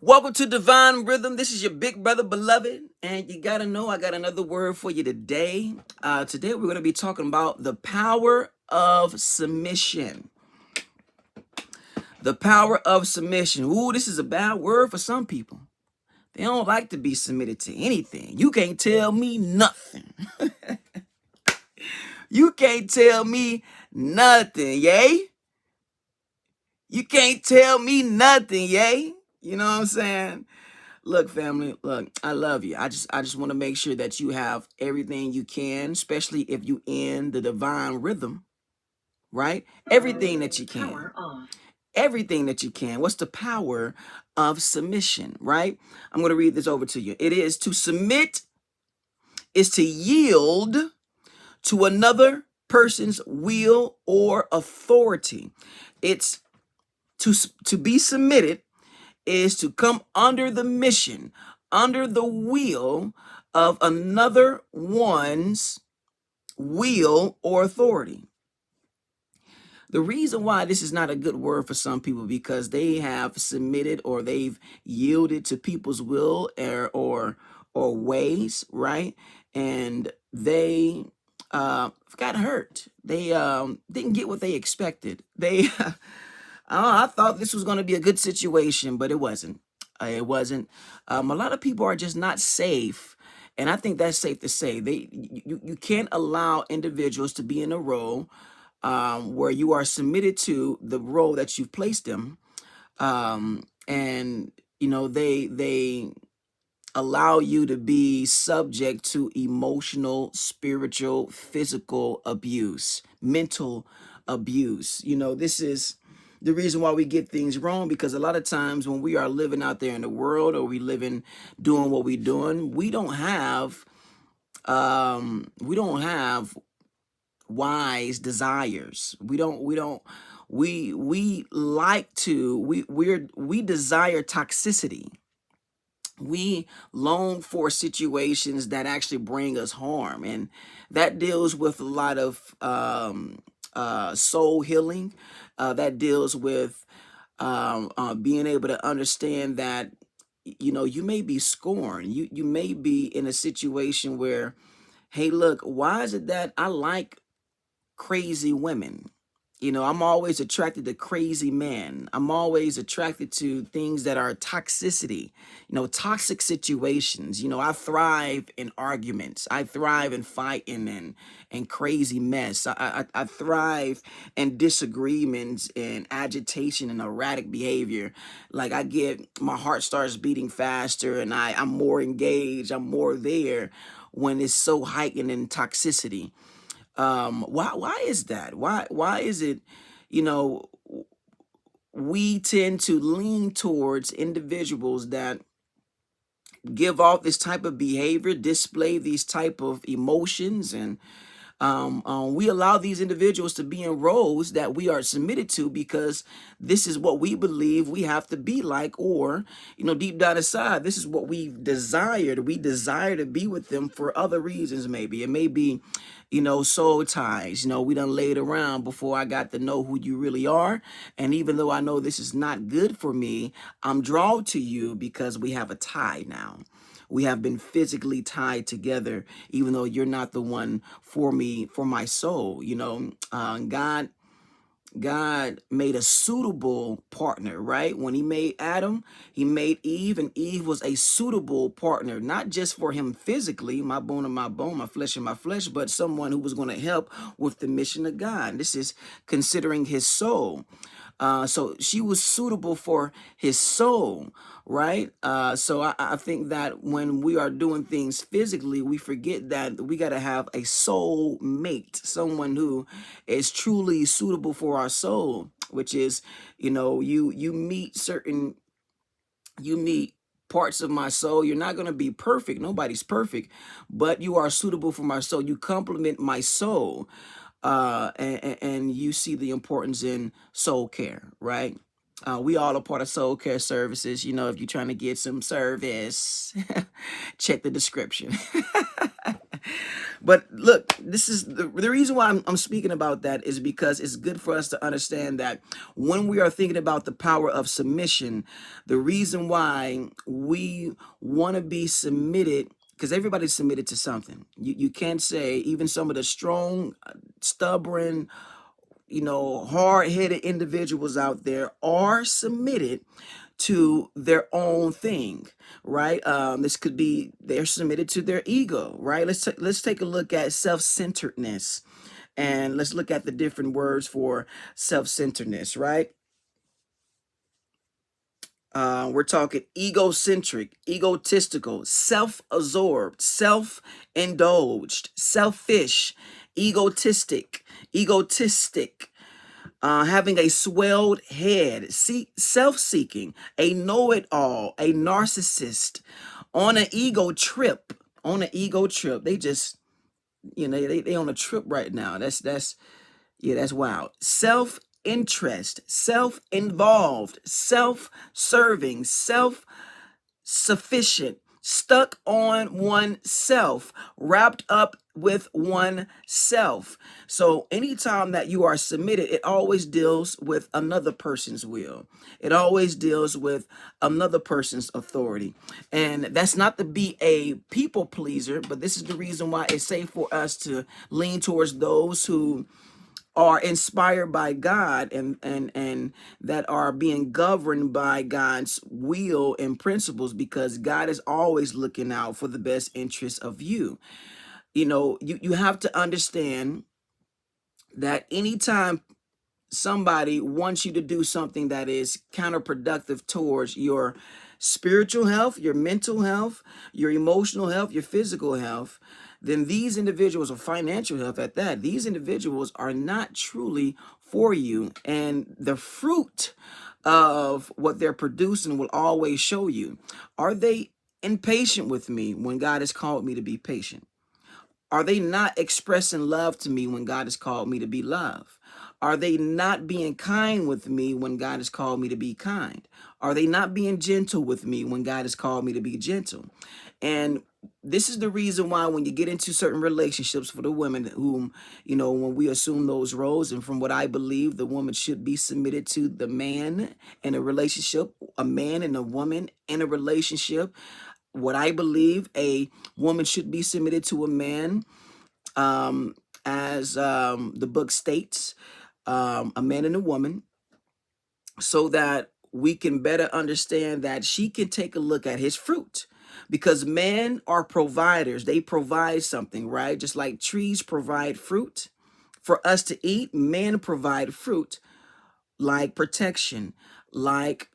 Welcome to Divine Rhythm. This is your big brother, beloved. And you got to know, I got another word for you today. Today, we're going to be talking about the power of submission. The power of submission. Ooh, this is a bad word for some people. They don't like to be submitted to anything. You can't tell me nothing. You can't tell me nothing, yay? You can't tell me nothing, yay? You know what I'm saying? Look, family, look, I love you. I just want to make sure that you have everything you can, especially if you in the divine rhythm, right? Everything that you can. Everything that you can. What's the power of submission, right? I'm going to read this over to you. It is to submit is to yield to another person's will or authority. It's to be submitted is to come under the mission, under the will of another one's will or authority. The reason why this is not a good word for some people because they have submitted or they've yielded to people's will or ways, right? And they got hurt. They didn't get what they expected. They I thought this was going to be a good situation, but it wasn't. It wasn't. A lot of people are just not safe, and I think that's safe to say. You can't allow individuals to be in a role where you are submitted to the role that you've placed them, and they allow you to be subject to emotional, spiritual, physical abuse, mental abuse. This is the reason why we get things wrong, because a lot of times when we are living out there in the world or we living doing what we're doing, we don't have wise desires. We desire toxicity. We long for situations that actually bring us harm, and that deals with a lot of soul healing. That deals with being able to understand that you may be scorned. You may be in a situation where, hey, look, why is it that I like crazy women? I'm always attracted to crazy men. I'm always attracted to things that are toxicity, toxic situations. I thrive in arguments. I thrive in fighting and crazy mess. I thrive in disagreements and agitation and erratic behavior. Like my heart starts beating faster and I'm more engaged. I'm more there when it's so heightened in toxicity. Why is that? Why is it, you know, we tend to lean towards individuals that give off this type of behavior, display these type of emotions, and we allow these individuals to be in roles that we are submitted to because this is what we believe we have to be like, or deep down inside, this is what we desired. We desire to be with them for other reasons. Maybe it may be, soul ties. We done laid around before I got to know who you really are, and even though I know this is not good for me, I'm drawn to you because we have a tie now. We have been physically tied together, even though you're not the one for me, for my soul. God made a suitable partner, right? When he made Adam, he made Eve, and Eve was a suitable partner, not just for him physically, my bone and my bone, my flesh and my flesh, but someone who was going to help with the mission of God. This is considering his soul. So she was suitable for his soul, right? So I think that when we are doing things physically, we forget that we got to have a soul mate, someone who is truly suitable for our soul, which is, you meet parts of my soul. You're not going to be perfect. Nobody's perfect, but you are suitable for my soul. You complement my soul. And you see the importance in soul care, right? We all are part of soul care services. If you're trying to get some service, check the description. But look, this is the reason why I'm speaking about that is because it's good for us to understand that when we are thinking about the power of submission, the reason why we want to be submitted, because everybody's submitted to something. You can't say, even some of the strong, stubborn, hard-headed individuals out there are submitted to their own thing, right? This could be they're submitted to their ego, right? Let's take a look at self-centeredness, and let's look at the different words for self-centeredness, right? We're talking egocentric, egotistical, self-absorbed, self-indulged, selfish, egotistic, having a swelled head, self-seeking, a know-it-all, a narcissist, on an ego trip, They just, they on a trip right now. That's wild. Self-interest, self-involved, self-serving, sufficient, stuck on oneself, wrapped up with oneself. So anytime that you are submitted, it always deals with another person's will. It always deals with another person's authority. And that's not to be a people pleaser, but this is the reason why it's safe for us to lean towards those who are inspired by God, and that are being governed by God's will and principles, because God is always looking out for the best interest of you. You have to understand that anytime somebody wants you to do something that is counterproductive towards your spiritual health, your mental health, your emotional health, your physical health, then these individuals, or financial health at that, these individuals are not truly for you. And the fruit of what they're producing will always show you. Are they impatient with me when God has called me to be patient? Are they not expressing love to me when God has called me to be love? Are they not being kind with me when God has called me to be kind? Are they not being gentle with me when God has called me to be gentle? And this is the reason why when you get into certain relationships for the women whom, when we assume those roles, and from what I believe, the woman should be submitted to the man in a relationship, a man and a woman in a relationship. What I believe, a woman should be submitted to a man, as the book states, a man and a woman, so that we can better understand that she can take a look at his fruit. Because men are providers, they provide something, right? Just like trees provide fruit for us to eat, men provide fruit like protection, like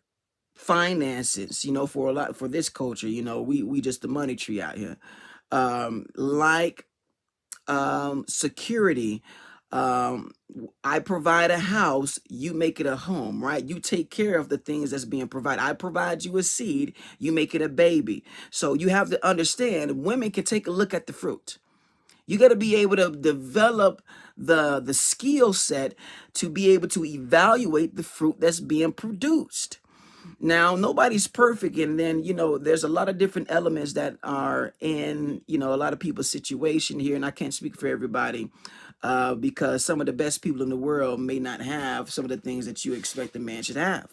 finances, for this culture, we just the money tree out here. Like security. I provide a house, you make it a home, right? You take care of the things that's being provided. I provide you a seed, you make it a baby. So you have to understand, women can take a look at the fruit. You got to be able to develop the skill set to be able to evaluate the fruit that's being produced. Now, nobody's perfect, and then, there's a lot of different elements that are in, a lot of people's situation here, and I can't speak for everybody, because some of the best people in the world may not have some of the things that you expect a man should have,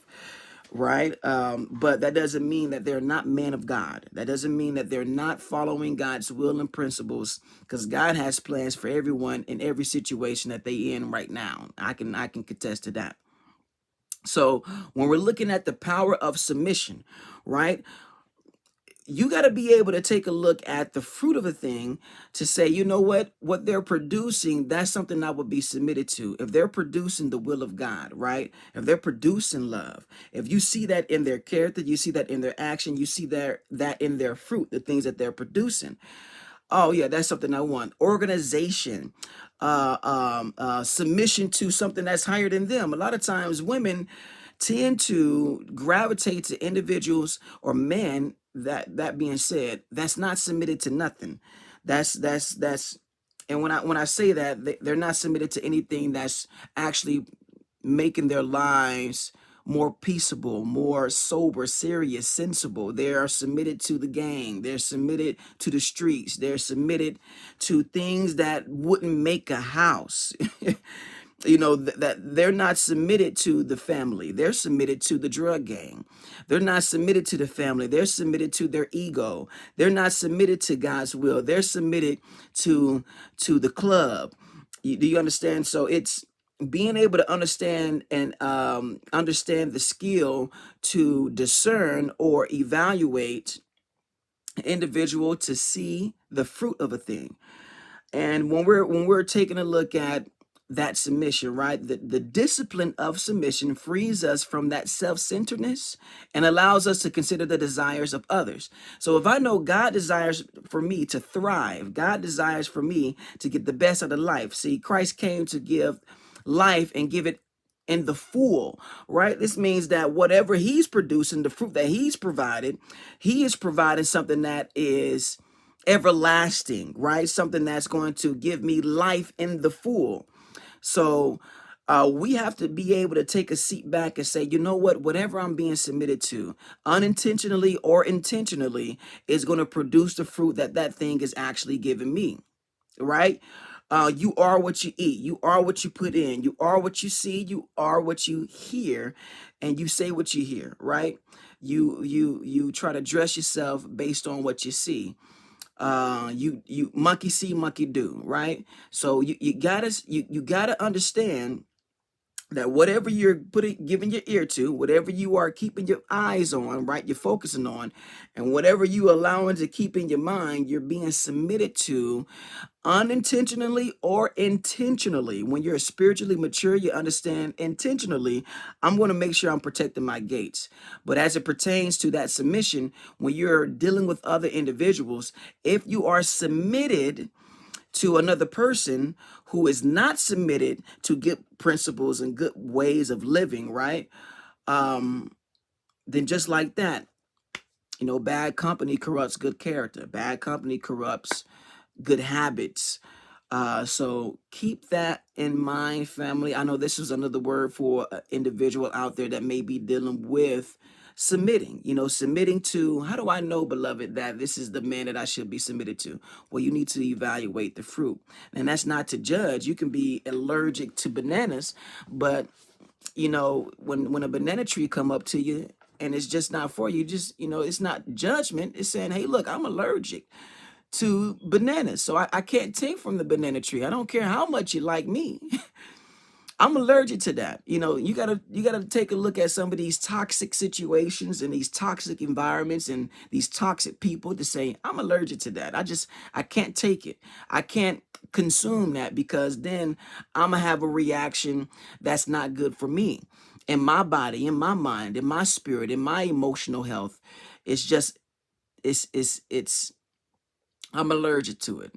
right? But that doesn't mean that they're not men of God. That doesn't mean that they're not following God's will and principles, because God has plans for everyone in every situation that they in right now. I can contest to that. So when we're looking at the power of submission, right, you got to be able to take a look at the fruit of a thing to say, what they're producing, that's something I would be submitted to. If they're producing the will of God, right? If they're producing love, if you see that in their character, you see that in their action, you see that in their fruit, the things that they're producing. Oh yeah, that's something I want. Organization, submission to something that's higher than them. A lot of times women tend to gravitate to individuals or men, that being said, that's not submitted to nothing. That's and when I say that, they're not submitted to anything that's actually making their lives more peaceable, more sober, serious, sensible. They are submitted to the gang. They're submitted to the streets. They're submitted to things that wouldn't make a house. That they're not submitted to the family. They're submitted to the drug gang. They're not submitted to the family. They're submitted to their ego. They're not submitted to God's will. They're submitted to the club. Do you understand? So it's being able to understand and understand the skill to discern or evaluate an individual to see the fruit of a thing. And when we're taking a look at that submission, right? The discipline of submission frees us from that self-centeredness and allows us to consider the desires of others. So if I know God desires for me to thrive, God desires for me to get the best out of life. See, Christ came to give life and give it in the full, right? This means that whatever he's producing, the fruit that he's provided, he is providing something that is everlasting, right? Something that's going to give me life in the full. So we have to be able to take a seat back and say, you know what, whatever I'm being submitted to, unintentionally or intentionally, is going to produce the fruit that that thing is actually giving me, right? You are what you eat. You are what you put in. You are what you see. You are what you hear, and you say what you hear, right? You try to dress yourself based on what you see. You monkey see, monkey do, right? So you gotta understand that whatever you're giving your ear to, whatever you are keeping your eyes on, right, you're focusing on, and whatever you allowing to keep in your mind, you're being submitted to unintentionally or intentionally. When you're spiritually mature, you understand intentionally, I'm going to make sure I'm protecting my gates. But as it pertains to that submission, when you're dealing with other individuals, if you are submitted to another person who is not submitted to good principles and good ways of living, right? Then just like that, bad company corrupts good character. Bad company corrupts good habits. So keep that in mind, family. I know this is another word for an individual out there that may be dealing with submitting, submitting to, how do I know, beloved, that this is the man that I should be submitted to? Well, you need to evaluate the fruit. And that's not to judge. You can be allergic to bananas, but when a banana tree come up to you and it's just not for you, just, it's not judgment. It's saying, hey, look, I'm allergic to bananas. So I can't take from the banana tree. I don't care how much you like me. I'm allergic to that. You gotta take a look at some of these toxic situations and these toxic environments and these toxic people to say, I'm allergic to that. I can't take it. I can't consume that, because then I'm gonna have a reaction that's not good for me, in my body, in my mind, in my spirit, in my emotional health. It's just, it's I'm allergic to it,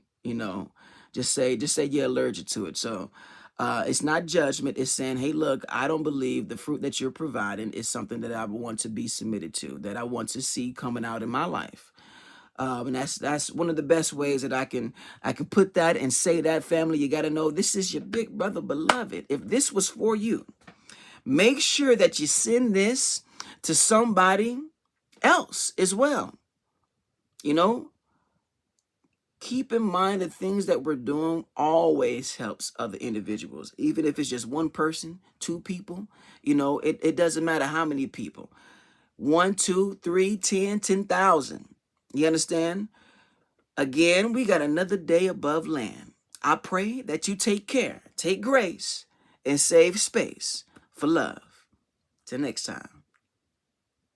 just say you're allergic to it. So it's not judgment. It's saying, hey, look, I don't believe the fruit that you're providing is something that I want to be submitted to, that I want to see coming out in my life. And that's one of the best ways that I can put that and say that, family. You got to know this is your big brother, beloved. If this was for you, make sure that you send this to somebody else as well. Keep in mind the things that we're doing always helps other individuals, even if it's just one person, two people. It doesn't matter how many people, 1, 2, 3, 10, 10,000. You understand? Again, we got another day above land. I pray that you take care, take grace, and save space for love. Till next time.